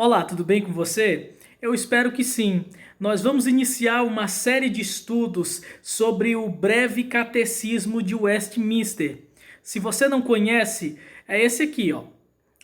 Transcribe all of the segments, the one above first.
Olá, tudo bem com você? Eu espero que sim. Nós vamos iniciar uma série de estudos sobre o Breve Catecismo de Westminster. Se você não conhece, é esse aqui, ó.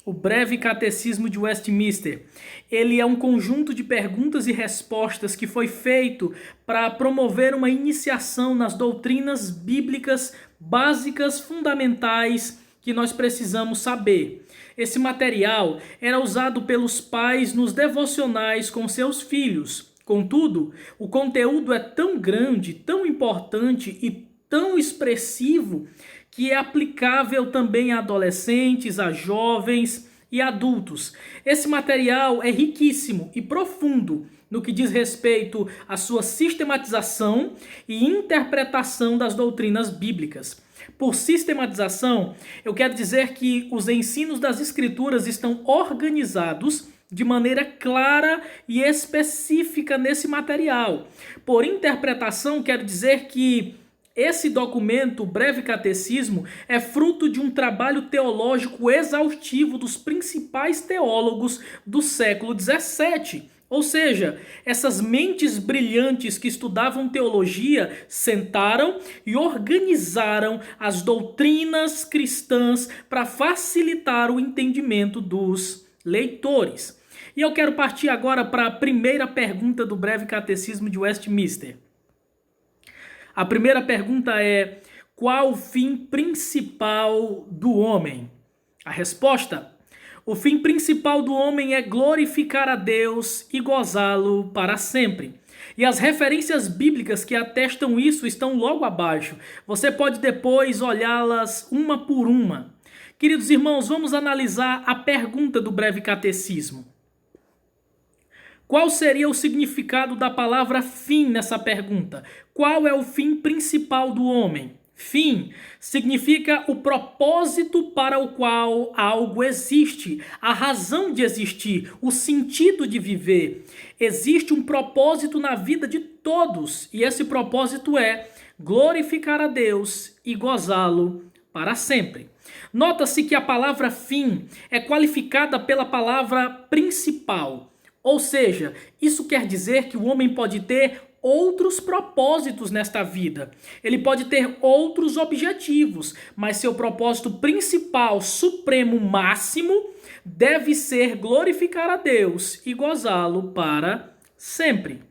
O Breve Catecismo de Westminster. Ele é um conjunto de perguntas e respostas que foi feito para promover uma iniciação nas doutrinas bíblicas básicas, fundamentais, que nós precisamos saber. Esse material era usado pelos pais nos devocionais com seus filhos. Contudo, o conteúdo é tão grande, tão importante e tão expressivo que é aplicável também a adolescentes, a jovens e adultos. Esse material é riquíssimo e profundo no que diz respeito à sua sistematização e interpretação das doutrinas bíblicas. Por sistematização, eu quero dizer que os ensinos das Escrituras estão organizados de maneira clara e específica nesse material. Por interpretação, quero dizer que esse documento, o Breve Catecismo, é fruto de um trabalho teológico exaustivo dos principais teólogos do século XVII. Ou seja, essas mentes brilhantes que estudavam teologia sentaram e organizaram as doutrinas cristãs para facilitar o entendimento dos leitores. E eu quero partir agora para a primeira pergunta do Breve Catecismo de Westminster. A primeira pergunta é: qual o fim principal do homem? A resposta: o fim principal do homem é glorificar a Deus e gozá-lo para sempre. E as referências bíblicas que atestam isso estão logo abaixo. Você pode depois olhá-las uma por uma. Queridos irmãos, vamos analisar a pergunta do Breve Catecismo. Qual seria o significado da palavra fim nessa pergunta? Qual é o fim principal do homem? Fim significa o propósito para o qual algo existe, a razão de existir, o sentido de viver. Existe um propósito na vida de todos, e esse propósito é glorificar a Deus e gozá-lo para sempre. Nota-se que a palavra fim é qualificada pela palavra principal. Ou seja, isso quer dizer que o homem pode ter outros propósitos nesta vida. Ele pode ter outros objetivos, mas seu propósito principal, supremo, máximo, deve ser glorificar a Deus e gozá-lo para sempre.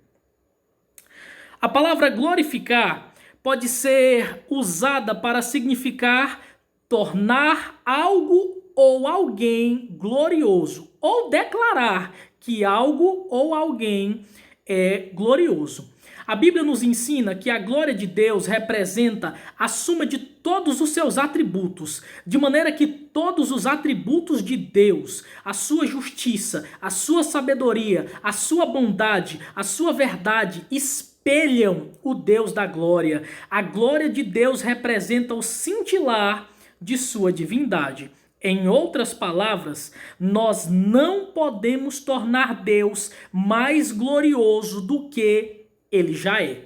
A palavra glorificar pode ser usada para significar tornar algo ou alguém glorioso, ou declarar que algo ou alguém é glorioso. A Bíblia nos ensina que a glória de Deus representa a soma de todos os seus atributos, de maneira que todos os atributos de Deus, a sua justiça, a sua sabedoria, a sua bondade, a sua verdade, espelham o Deus da glória. A glória de Deus representa o cintilar de sua divindade. Em outras palavras, nós não podemos tornar Deus mais glorioso do que ele já é.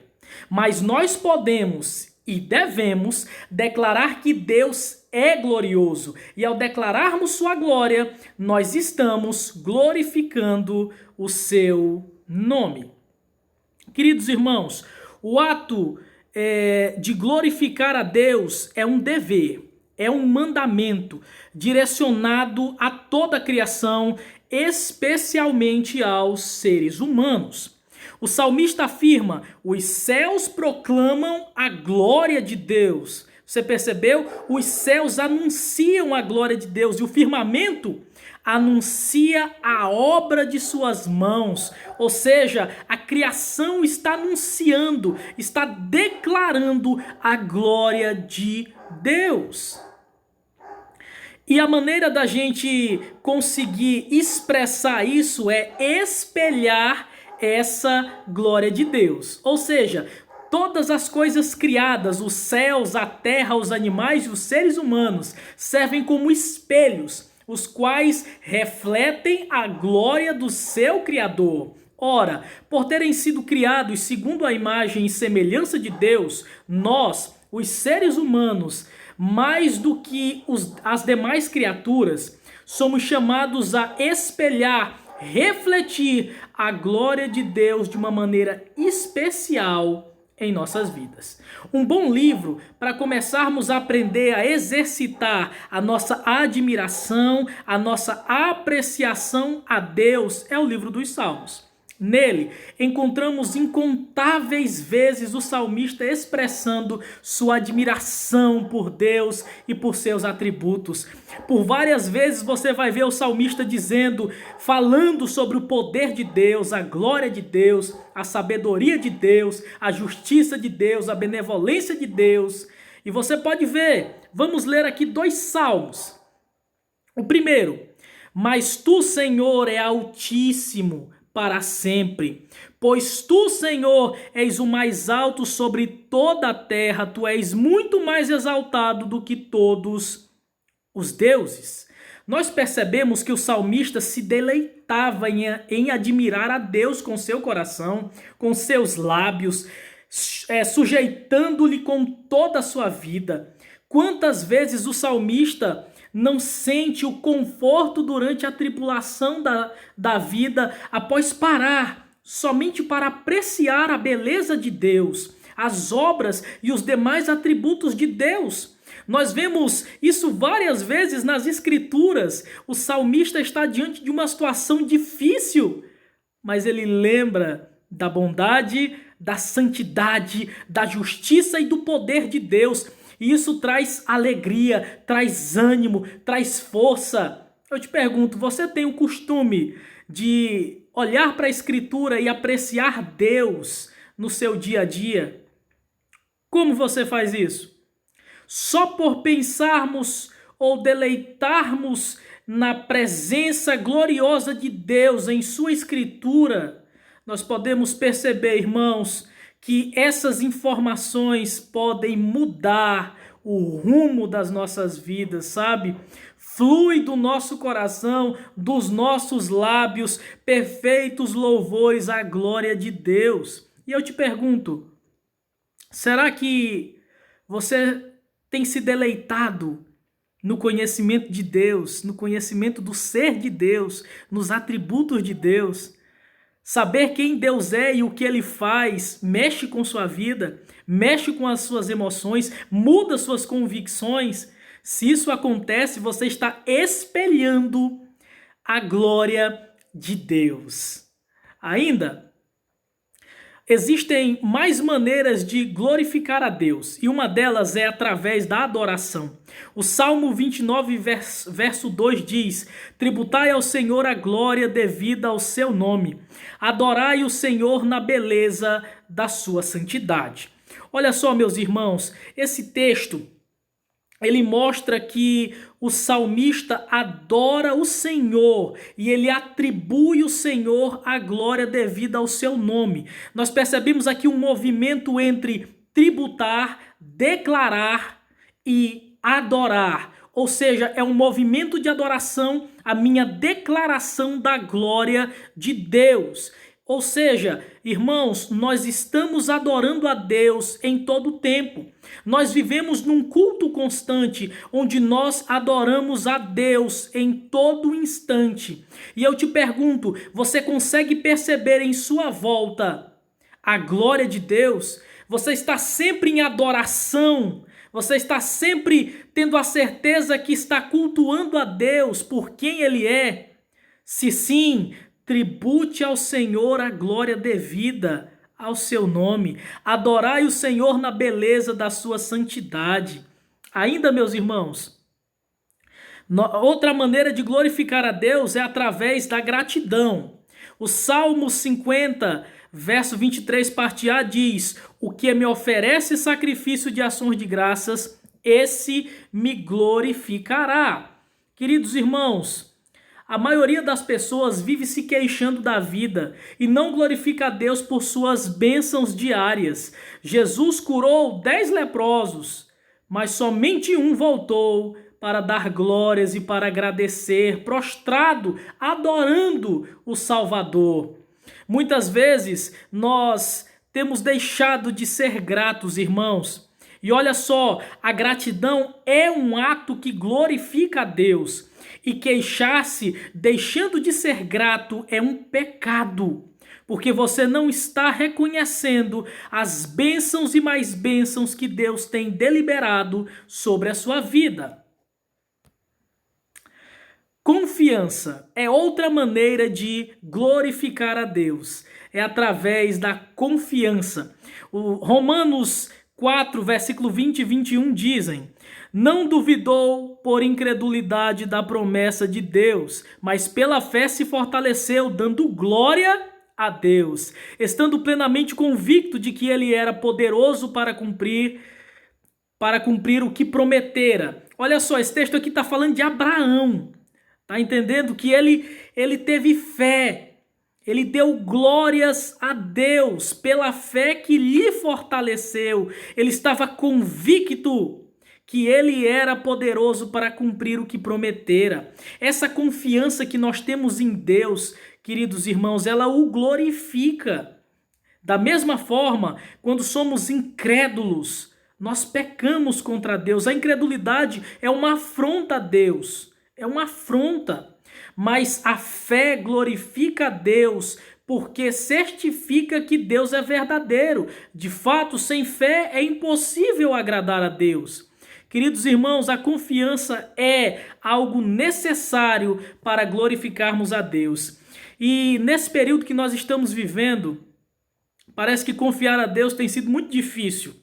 Mas nós podemos e devemos declarar que Deus é glorioso. E ao declararmos sua glória, nós estamos glorificando o seu nome. Queridos irmãos, o ato de glorificar a Deus é um dever. É um mandamento direcionado a toda a criação, especialmente aos seres humanos. O salmista afirma: os céus proclamam a glória de Deus. Você percebeu? Os céus anunciam a glória de Deus e o firmamento anuncia a obra de suas mãos. Ou seja, a criação está anunciando, está declarando a glória de Deus. E a maneira da gente conseguir expressar isso é espelhar essa glória de Deus. Ou seja, todas as coisas criadas, os céus, a terra, os animais e os seres humanos, servem como espelhos, os quais refletem a glória do seu Criador. Ora, por terem sido criados segundo a imagem e semelhança de Deus, nós, os seres humanos, mais do que as demais criaturas, somos chamados a espelhar refletir a glória de Deus de uma maneira especial em nossas vidas. Um bom livro para começarmos a aprender a exercitar a nossa admiração, a nossa apreciação a Deus é o livro dos Salmos. Nele, encontramos incontáveis vezes o salmista expressando sua admiração por Deus e por seus atributos. Por várias vezes você vai ver o salmista dizendo, falando sobre o poder de Deus, a glória de Deus, a sabedoria de Deus, a justiça de Deus, a benevolência de Deus. E você pode ver, vamos ler aqui 2 salmos. O primeiro, mas tu, Senhor, é altíssimo para sempre. Pois tu, Senhor, és o mais alto sobre toda a terra, tu és muito mais exaltado do que todos os deuses. Nós percebemos que o salmista se deleitava em admirar a Deus com seu coração, com seus lábios, sujeitando-lhe com toda a sua vida. Quantas vezes o salmista não sente o conforto durante a tribulação da vida após parar somente para apreciar a beleza de Deus, as obras e os demais atributos de Deus? Nós vemos isso várias vezes nas Escrituras. O salmista está diante de uma situação difícil, mas ele lembra da bondade, da santidade, da justiça e do poder de Deus. E isso traz alegria, traz ânimo, traz força. Eu te pergunto, você tem o costume de olhar para a Escritura e apreciar Deus no seu dia a dia? Como você faz isso? Só por pensarmos ou deleitarmos na presença gloriosa de Deus em sua Escritura, nós podemos perceber, irmãos, que essas informações podem mudar o rumo das nossas vidas, sabe? Flui do nosso coração, dos nossos lábios, perfeitos louvores à glória de Deus. E eu te pergunto, será que você tem se deleitado no conhecimento de Deus, no conhecimento do ser de Deus, nos atributos de Deus? Saber quem Deus é e o que Ele faz mexe com sua vida, mexe com as suas emoções, muda suas convicções. Se isso acontece, você está espelhando a glória de Deus. Ainda, existem mais maneiras de glorificar a Deus, e uma delas é através da adoração. O Salmo 29, verso 2 diz: tributai ao Senhor a glória devida ao seu nome. Adorai o Senhor na beleza da sua santidade. Olha só, meus irmãos, esse texto, ele mostra que o salmista adora o Senhor e ele atribui o Senhor a glória devida ao seu nome. Nós percebemos aqui um movimento entre tributar, declarar e adorar. Ou seja, é um movimento de adoração, a minha declaração da glória de Deus. Ou seja, irmãos, nós estamos adorando a Deus em todo o tempo. Nós vivemos num culto constante, onde nós adoramos a Deus em todo instante. E eu te pergunto, você consegue perceber em sua volta a glória de Deus? Você está sempre em adoração? Você está sempre tendo a certeza que está cultuando a Deus por quem Ele é? Se sim, tribute ao Senhor a glória devida ao seu nome. Adorai o Senhor na beleza da sua santidade. Ainda, meus irmãos, outra maneira de glorificar a Deus é através da gratidão. O Salmo 50, verso 23, parte A, diz: o que me oferece sacrifício de ações de graças, esse me glorificará. Queridos irmãos, a maioria das pessoas vive se queixando da vida e não glorifica a Deus por suas bênçãos diárias. Jesus curou 10 leprosos, mas somente um voltou para dar glórias e para agradecer, prostrado, adorando o Salvador. Muitas vezes nós temos deixado de ser gratos, irmãos, E olha só, a gratidão é um ato que glorifica a Deus. E queixar-se, deixando de ser grato, é um pecado. Porque você não está reconhecendo as bênçãos e mais bênçãos que Deus tem deliberado sobre a sua vida. Confiança é outra maneira de glorificar a Deus. É através da confiança. O Romanos 4, versículo 20 e 21 dizem: não duvidou por incredulidade da promessa de Deus, mas pela fé se fortaleceu, dando glória a Deus, estando plenamente convicto de que ele era poderoso para cumprir o que prometera. Olha só, esse texto aqui está falando de Abraão. Tá entendendo que ele teve fé, ele deu glórias a Deus pela fé que lhe fortaleceu. Ele estava convicto que ele era poderoso para cumprir o que prometera. Essa confiança que nós temos em Deus, queridos irmãos, ela o glorifica. Da mesma forma, quando somos incrédulos, nós pecamos contra Deus. A incredulidade é uma afronta a Deus. É uma afronta, mas a fé glorifica a Deus porque certifica que Deus é verdadeiro. De fato, sem fé é impossível agradar a Deus. Queridos irmãos, a confiança é algo necessário para glorificarmos a Deus. E nesse período que nós estamos vivendo, parece que confiar a Deus tem sido muito difícil.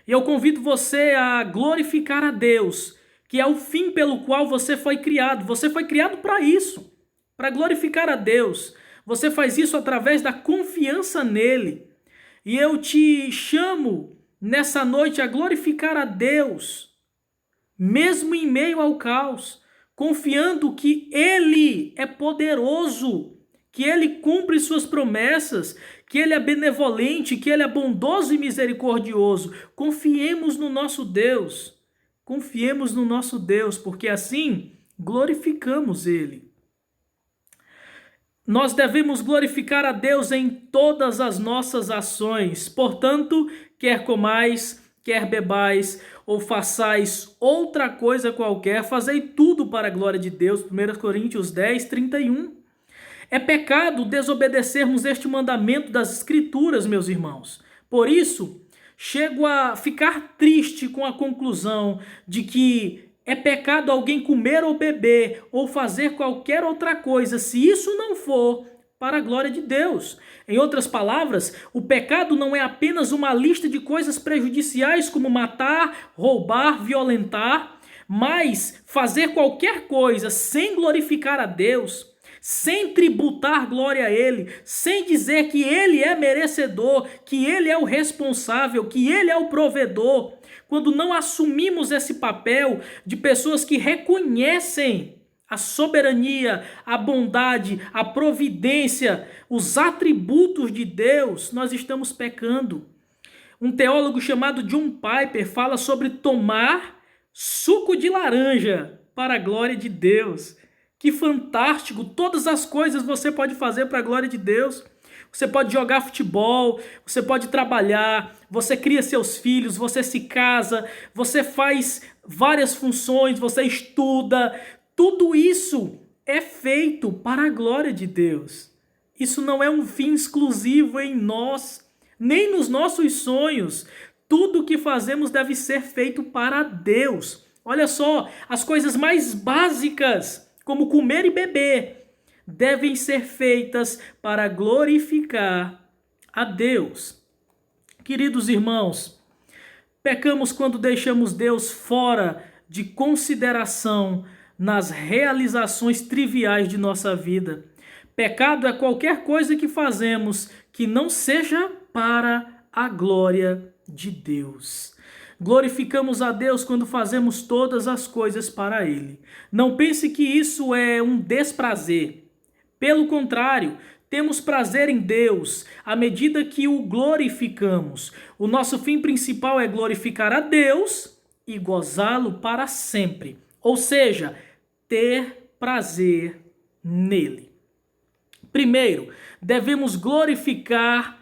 E eu convido você a glorificar a Deus, que é o fim pelo qual você foi criado. Você foi criado para isso, para glorificar a Deus. Você faz isso através da confiança nele. E eu te chamo nessa noite a glorificar a Deus, mesmo em meio ao caos, confiando que ele é poderoso, que ele cumpre suas promessas, que ele é benevolente, que ele é bondoso e misericordioso. Confiemos no nosso Deus. Confiemos no nosso Deus, porque assim glorificamos ele. Nós devemos glorificar a Deus em todas as nossas ações. Portanto, quer comais, quer bebais, ou façais outra coisa qualquer, fazei tudo para a glória de Deus. 1 Coríntios 10, 31. É pecado desobedecermos este mandamento das Escrituras, meus irmãos. Por isso, chego a ficar triste com a conclusão de que é pecado alguém comer ou beber ou fazer qualquer outra coisa, se isso não for para a glória de Deus. Em outras palavras, o pecado não é apenas uma lista de coisas prejudiciais como matar, roubar, violentar, mas fazer qualquer coisa sem glorificar a Deus, sem tributar glória a ele, sem dizer que ele é merecedor, que ele é o responsável, que ele é o provedor. Quando não assumimos esse papel de pessoas que reconhecem a soberania, a bondade, a providência, os atributos de Deus, nós estamos pecando. Um teólogo chamado John Piper fala sobre tomar suco de laranja para a glória de Deus. Que fantástico! Todas as coisas você pode fazer para a glória de Deus. Você pode jogar futebol, você pode trabalhar, você cria seus filhos, você se casa, você faz várias funções, você estuda. Tudo isso é feito para a glória de Deus. Isso não é um fim exclusivo em nós, nem nos nossos sonhos. Tudo o que fazemos deve ser feito para Deus. Olha só, as coisas mais básicas, como comer e beber, devem ser feitas para glorificar a Deus. Queridos irmãos, pecamos quando deixamos Deus fora de consideração nas realizações triviais de nossa vida. Pecado é qualquer coisa que fazemos que não seja para a glória de Deus. Glorificamos a Deus quando fazemos todas as coisas para Ele. Não pense que isso é um desprazer. Pelo contrário, temos prazer em Deus à medida que o glorificamos. O nosso fim principal é glorificar a Deus e gozá-lo para sempre. Ou seja, ter prazer nele. Primeiro, devemos glorificar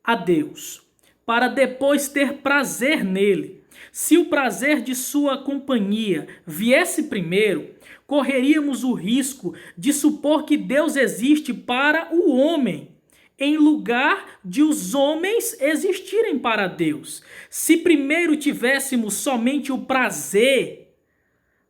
a Deus, para depois ter prazer nele. Se o prazer de sua companhia viesse primeiro, correríamos o risco de supor que Deus existe para o homem, em lugar de os homens existirem para Deus. Se primeiro tivéssemos somente o prazer,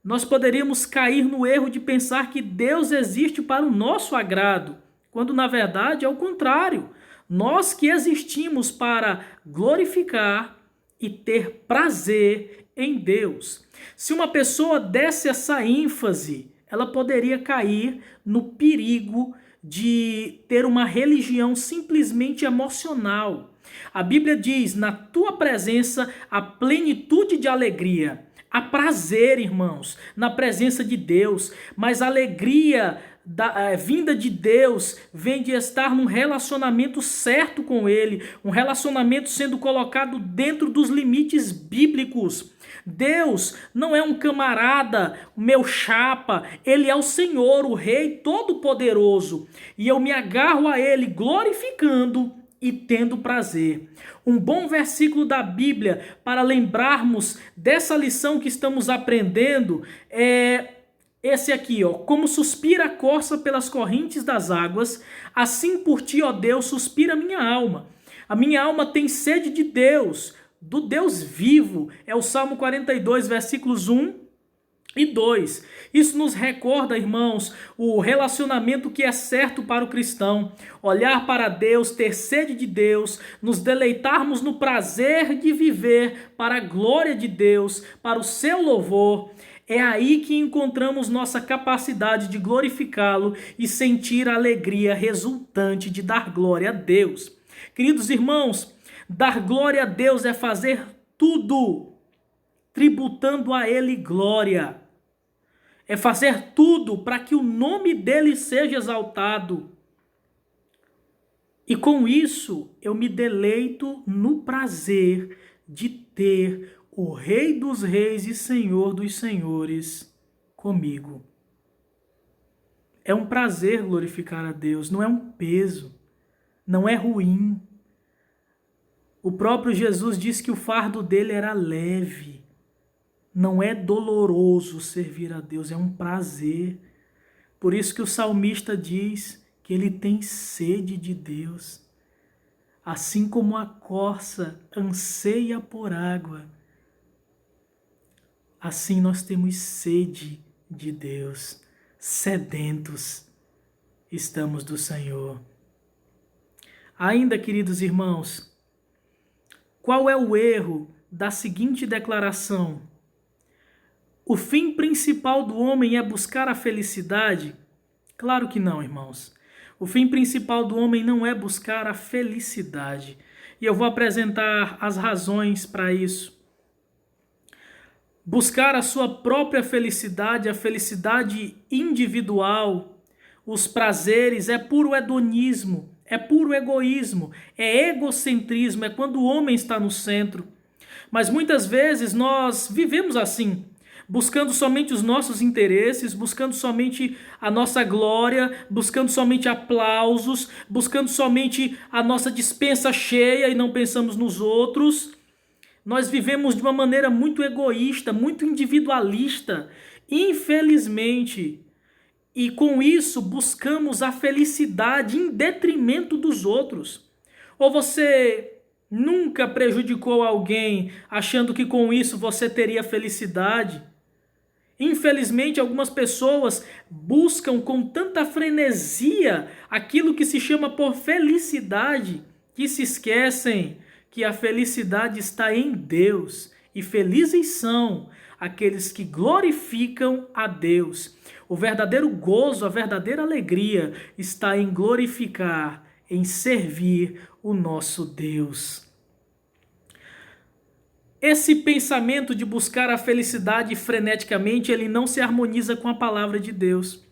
nós poderíamos cair no erro de pensar que Deus existe para o nosso agrado, quando na verdade é o contrário. Nós que existimos para glorificar e ter prazer em Deus. Se uma pessoa desse essa ênfase, ela poderia cair no perigo de ter uma religião simplesmente emocional. A Bíblia diz: na tua presença há plenitude de alegria. Há prazer, irmãos, na presença de Deus, mas a alegria vinda de Deus vem de estar num relacionamento certo com Ele, um relacionamento sendo colocado dentro dos limites bíblicos. Deus não é um camarada, meu chapa, Ele é o Senhor, o Rei Todo-Poderoso, e eu me agarro a Ele glorificando e tendo prazer. Um bom versículo da Bíblia para lembrarmos dessa lição que estamos aprendendo é esse aqui, ó. Como suspira a corça pelas correntes das águas, assim por ti, ó Deus, suspira a minha alma. A minha alma tem sede de Deus, do Deus vivo. É o Salmo 42, versículos 1 e 2. Isso nos recorda, irmãos, o relacionamento que é certo para o cristão. Olhar para Deus, ter sede de Deus, nos deleitarmos no prazer de viver para a glória de Deus, para o seu louvor. É aí que encontramos nossa capacidade de glorificá-lo e sentir a alegria resultante de dar glória a Deus. Queridos irmãos, dar glória a Deus é fazer tudo tributando a Ele glória. É fazer tudo para que o nome dele seja exaltado. E com isso eu me deleito no prazer de ter o Rei dos Reis e Senhor dos Senhores comigo. É um prazer glorificar a Deus, não é um peso, não é ruim. O próprio Jesus disse que o fardo dele era leve. Não é doloroso servir a Deus, é um prazer. Por isso que o salmista diz que ele tem sede de Deus. Assim como a corça anseia por água, assim nós temos sede de Deus, sedentos estamos do Senhor. Ainda, queridos irmãos, qual é o erro da seguinte declaração? O fim principal do homem é buscar a felicidade? Claro que não, irmãos. O fim principal do homem não é buscar a felicidade. E eu vou apresentar as razões para isso. Buscar a sua própria felicidade, a felicidade individual, os prazeres, é puro hedonismo, é puro egoísmo, é egocentrismo, é quando o homem está no centro. Mas muitas vezes nós vivemos assim, buscando somente os nossos interesses, buscando somente a nossa glória, buscando somente aplausos, buscando somente a nossa despensa cheia e não pensamos nos outros. Nós vivemos de uma maneira muito egoísta, muito individualista, infelizmente. E com isso buscamos a felicidade em detrimento dos outros. Ou você nunca prejudicou alguém achando que com isso você teria felicidade? Infelizmente, algumas pessoas buscam com tanta frenesia aquilo que se chama por felicidade, que se esquecem que a felicidade está em Deus. E felizes são aqueles que glorificam a Deus. O verdadeiro gozo, a verdadeira alegria está em glorificar, em servir o nosso Deus. Esse pensamento de buscar a felicidade freneticamente, ele não se harmoniza com a palavra de Deus.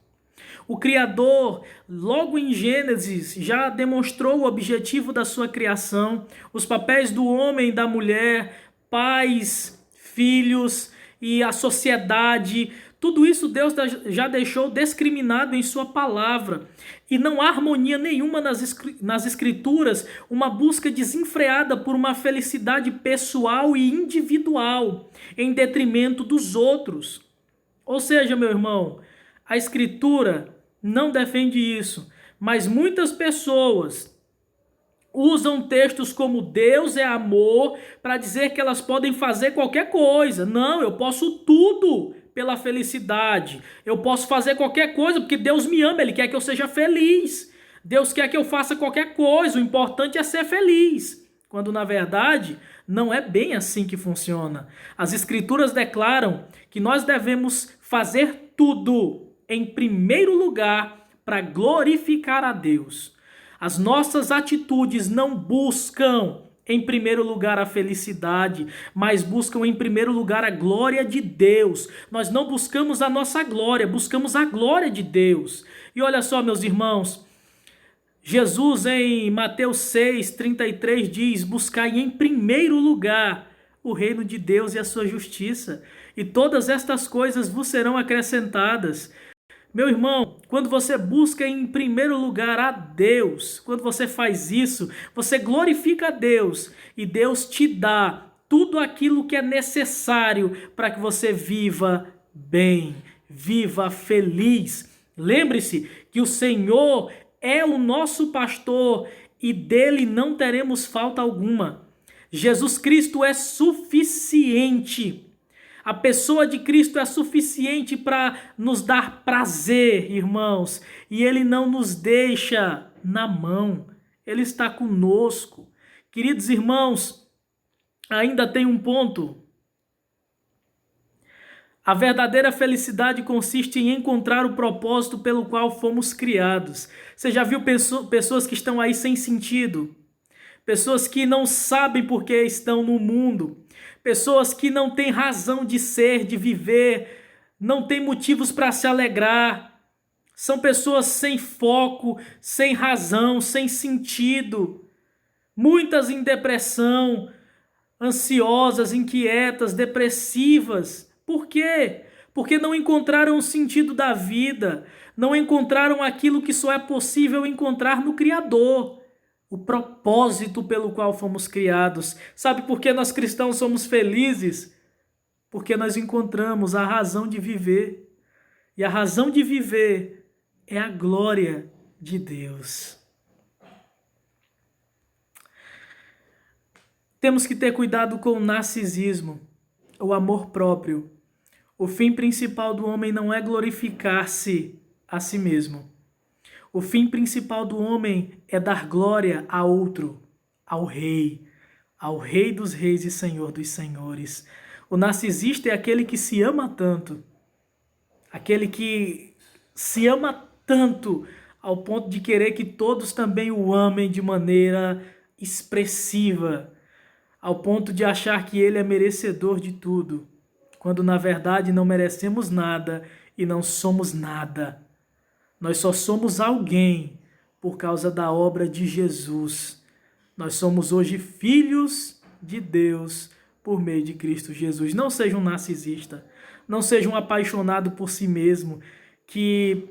O Criador, logo em Gênesis, já demonstrou o objetivo da sua criação, os papéis do homem e da mulher, pais, filhos e a sociedade. Tudo isso Deus já deixou discriminado em sua palavra. E não há harmonia nenhuma nas escrituras, uma busca desenfreada por uma felicidade pessoal e individual, em detrimento dos outros. Ou seja, meu irmão, a escritura não defende isso, mas muitas pessoas usam textos como Deus é amor para dizer que elas podem fazer qualquer coisa. Não, eu posso tudo pela felicidade. Eu posso fazer qualquer coisa porque Deus me ama, Ele quer que eu seja feliz. Deus quer que eu faça qualquer coisa, o importante é ser feliz. Quando na verdade não é bem assim que funciona. As escrituras declaram que nós devemos fazer tudo em primeiro lugar para glorificar a Deus. As nossas atitudes não buscam em primeiro lugar a felicidade, mas buscam em primeiro lugar a glória de Deus. Nós não buscamos a nossa glória, buscamos a glória de Deus. E olha só, meus irmãos, Jesus em Mateus 6:33 diz: buscai em primeiro lugar o reino de Deus e a sua justiça, e todas estas coisas vos serão acrescentadas. Meu irmão, quando você busca em primeiro lugar a Deus, quando você faz isso, você glorifica a Deus e Deus te dá tudo aquilo que é necessário para que você viva bem, viva feliz. Lembre-se que o Senhor é o nosso pastor e dele não teremos falta alguma. Jesus Cristo é suficiente. A pessoa de Cristo é suficiente para nos dar prazer, irmãos. E Ele não nos deixa na mão. Ele está conosco. Queridos irmãos, ainda tem um ponto. A verdadeira felicidade consiste em encontrar o propósito pelo qual fomos criados. Você já viu pessoas que estão aí sem sentido? Pessoas que não sabem por que estão no mundo, pessoas que não têm razão de ser, de viver, não têm motivos para se alegrar, são pessoas sem foco, sem razão, sem sentido, muitas em depressão, ansiosas, inquietas, depressivas. Por quê? Porque não encontraram o sentido da vida, não encontraram aquilo que só é possível encontrar no Criador. O propósito pelo qual fomos criados. Sabe por que nós cristãos somos felizes? Porque nós encontramos a razão de viver. E a razão de viver é a glória de Deus. Temos que ter cuidado com o narcisismo, o amor próprio. O fim principal do homem não é glorificar-se a si mesmo. O fim principal do homem é dar glória a outro, ao Rei dos reis e Senhor dos senhores. O narcisista é aquele que se ama tanto, aquele que se ama tanto ao ponto de querer que todos também o amem de maneira expressiva, ao ponto de achar que ele é merecedor de tudo, quando na verdade não merecemos nada e não somos nada. Nós só somos alguém por causa da obra de Jesus. Nós somos hoje filhos de Deus por meio de Cristo Jesus. Não seja um narcisista, não seja um apaixonado por si mesmo, que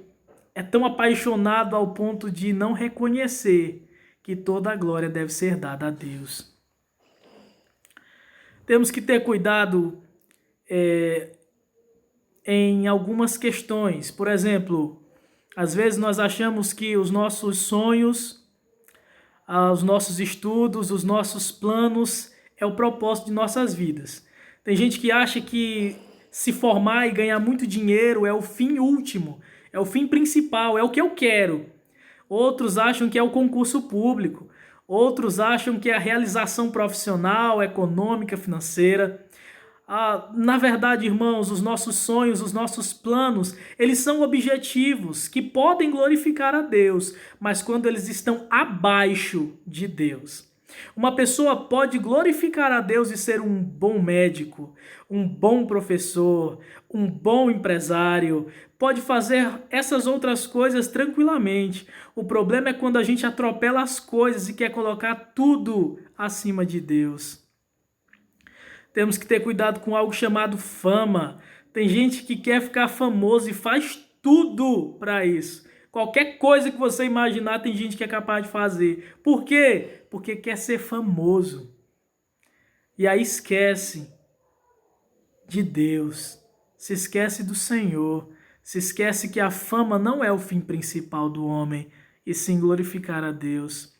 é tão apaixonado ao ponto de não reconhecer que toda a glória deve ser dada a Deus. Temos que ter cuidado em algumas questões. Por exemplo, às vezes nós achamos que os nossos sonhos, os nossos estudos, os nossos planos é o propósito de nossas vidas. Tem gente que acha que se formar e ganhar muito dinheiro é o fim último, é o fim principal, é o que eu quero. Outros acham que é o concurso público. Outros acham que é a realização profissional, econômica, financeira. Na verdade, irmãos, os nossos sonhos, os nossos planos, eles são objetivos que podem glorificar a Deus, mas quando eles estão abaixo de Deus. Uma pessoa pode glorificar a Deus e ser um bom médico, um bom professor, um bom empresário, pode fazer essas outras coisas tranquilamente. O problema é quando a gente atropela as coisas e quer colocar tudo acima de Deus. Temos que ter cuidado com algo chamado fama. Tem gente que quer ficar famoso e faz tudo para isso. Qualquer coisa que você imaginar, tem gente que é capaz de fazer. Por quê? Porque quer ser famoso. E aí esquece de Deus, se esquece do Senhor, se esquece que a fama não é o fim principal do homem, e sim glorificar a Deus.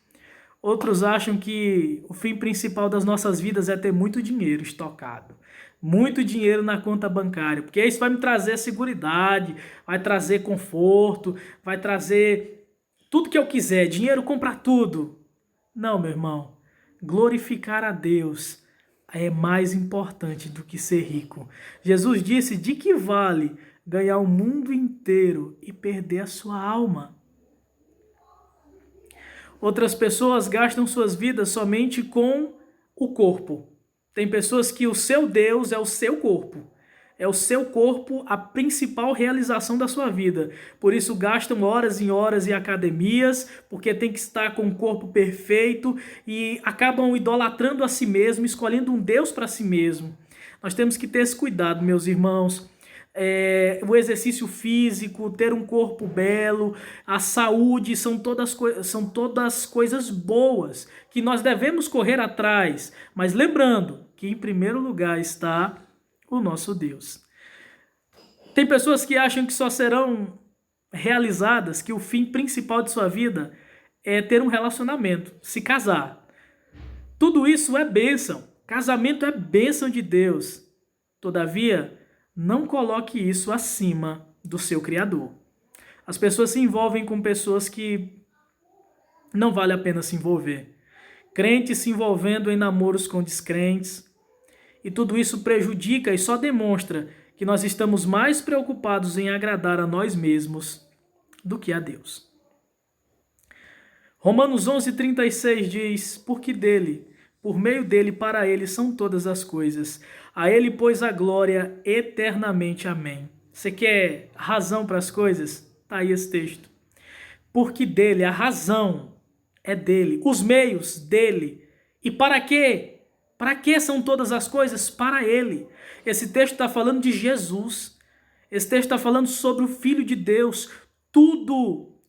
Outros acham que o fim principal das nossas vidas é ter muito dinheiro estocado, muito dinheiro na conta bancária, porque isso vai me trazer seguridade, vai trazer conforto, vai trazer tudo que eu quiser, dinheiro compra tudo. Não, meu irmão, glorificar a Deus é mais importante do que ser rico. Jesus disse: de que vale ganhar o mundo inteiro e perder a sua alma? Outras pessoas gastam suas vidas somente com o corpo. Tem pessoas que o seu Deus é o seu corpo. É o seu corpo a principal realização da sua vida. Por isso gastam horas e horas em academias, porque tem que estar com o corpo perfeito e acabam idolatrando a si mesmo, escolhendo um Deus para si mesmo. Nós temos que ter esse cuidado, meus irmãos. O exercício físico, ter um corpo belo, a saúde, são todas coisas boas que nós devemos correr atrás. Mas lembrando que em primeiro lugar está o nosso Deus. Tem pessoas que acham que só serão realizadas, que o fim principal de sua vida é ter um relacionamento, se casar. Tudo isso é bênção. Casamento é bênção de Deus. Todavia, não coloque isso acima do seu Criador. As pessoas se envolvem com pessoas que não vale a pena se envolver. Crentes se envolvendo em namoros com descrentes. E tudo isso prejudica e só demonstra que nós estamos mais preocupados em agradar a nós mesmos do que a Deus. Romanos 11:36 diz: porque dele, por meio dele, para ele são todas as coisas. A ele, pois, a glória eternamente. Amém. Você quer razão para as coisas? Está aí esse texto. Porque dele, a razão é dele, os meios dele. E para quê? Para que são todas as coisas? Para ele. Esse texto está falando de Jesus. Esse texto está falando sobre o Filho de Deus.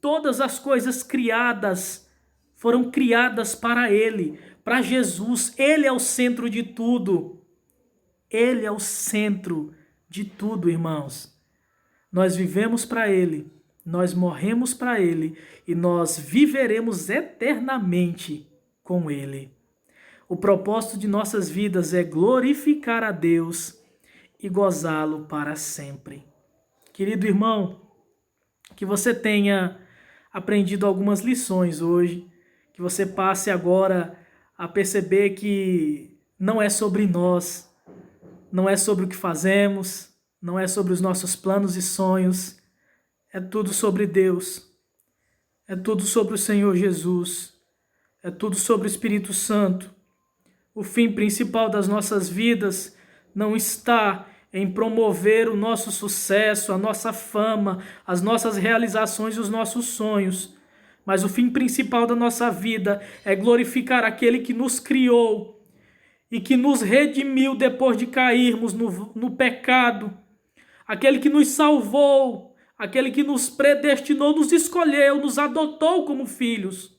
Todas as coisas criadas, foram criadas para ele, para Jesus. Ele é o centro de tudo. Ele é o centro de tudo, irmãos. Nós vivemos para ele, nós morremos para ele e nós viveremos eternamente com ele. O propósito de nossas vidas é glorificar a Deus e gozá-lo para sempre. Querido irmão, que você tenha aprendido algumas lições hoje, que você passe agora a perceber que não é sobre nós, não é sobre o que fazemos, não é sobre os nossos planos e sonhos, é tudo sobre Deus, é tudo sobre o Senhor Jesus, é tudo sobre o Espírito Santo. O fim principal das nossas vidas não está em promover o nosso sucesso, a nossa fama, as nossas realizações e os nossos sonhos. Mas o fim principal da nossa vida é glorificar aquele que nos criou e que nos redimiu depois de cairmos no pecado. Aquele que nos salvou, aquele que nos predestinou, nos escolheu, nos adotou como filhos.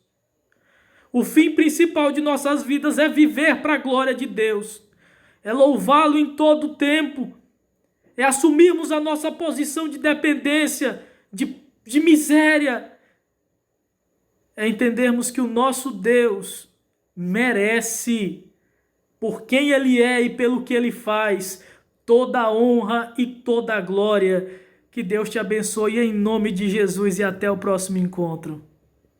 O fim principal de nossas vidas é viver para a glória de Deus, é louvá-lo em todo o tempo, é assumirmos a nossa posição de dependência, de miséria, é entendermos que o nosso Deus merece, por quem Ele é e pelo que Ele faz, toda a honra e toda a glória. Que Deus te abençoe em nome de Jesus e até o próximo encontro.